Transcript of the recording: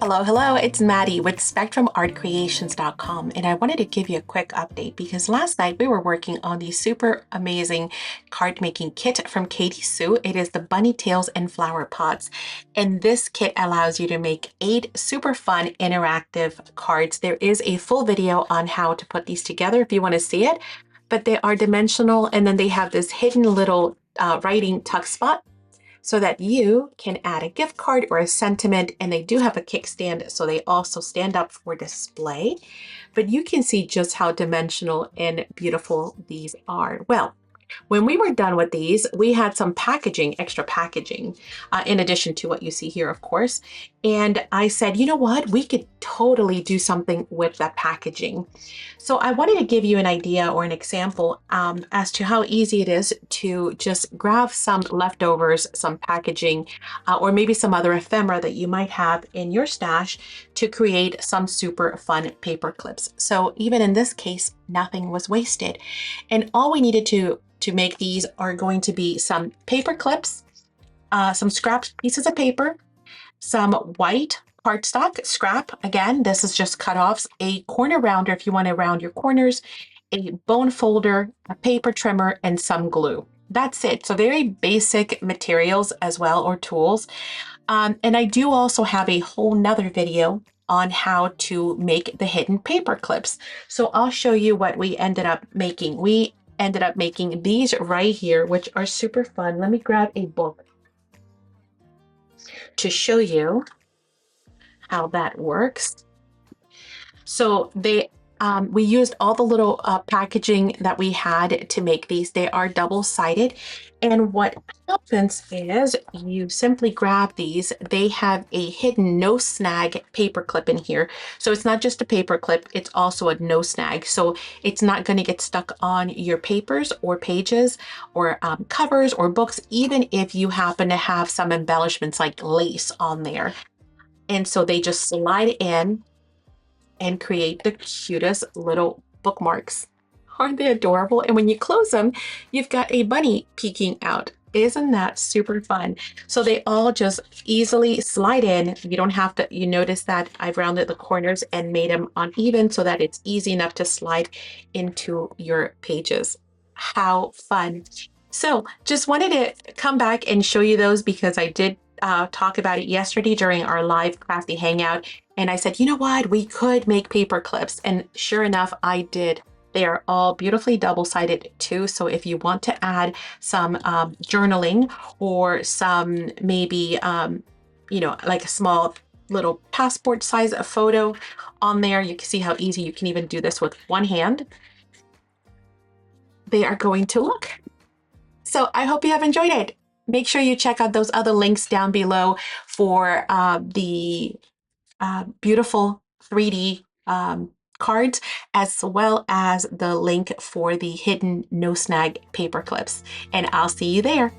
Hello, hello, it's Maddie with SpectrumArtCreations.com, and I wanted to give you a quick update because last night we were working on the super amazing card making kit from Katie Sue. It is the bunny tails and flower pots, and this kit allows you to make 8 super fun interactive cards. There is a full video on how to put these together if you want to see it, but they are dimensional, and then they have this hidden little writing tuck spot so that you can add a gift card or a sentiment, and they do have a kickstand, so they also stand up for display. But you can see just how dimensional and beautiful these are. Well, when we were done with these, we had some packaging, extra packaging, in addition to what you see here, of course. And I said, you know what, we could totally do something with that packaging. So I wanted to give you an idea or an example as to how easy it is to just grab some leftovers, some packaging, or maybe some other ephemera that you might have in your stash to create some super fun paper clips. So even in this case, nothing was wasted. And all we needed to make these are going to be some paper clips, some scrap pieces of paper, some white cardstock scrap. Again, this is just cut-offs, a corner rounder if you want to round your corners, a bone folder, a paper trimmer, and some glue. That's it. So very basic materials as well, or tools. And I do also have a whole nother video on how to make the hidden paper clips. So I'll show you what we ended up making. We ended up making these right here, which are super fun. Let me grab a book to show you how that works. So we used all the little packaging that we had to make these. They are double-sided. And what happens is you simply grab these. They have a hidden no-snag paper clip in here. So it's not just a paper clip, it's also a no-snag. So it's not going to get stuck on your papers or pages or covers or books, even if you happen to have some embellishments like lace on there. And so they just slide in and create the cutest little bookmarks. Aren't they adorable? And when you close them, you've got a bunny peeking out. Isn't that super fun? So they all just easily slide in. You don't have to, you notice that I've rounded the corners and made them uneven so that it's easy enough to slide into your pages. How fun. So just wanted to come back and show you those because I did talk about it yesterday during our live crafty hangout. And I said, you know what, we could make paper clips. And sure enough, I did. They are all beautifully double-sided too. So if you want to add some journaling or some maybe, you know, like a small little passport size photo on there, you can see how easy you can even do this with one hand. They are going to look. So I hope you have enjoyed it. Make sure you check out those other links down below for the beautiful 3D cards, as well as the link for the hidden no-snag paper clips. And I'll see you there.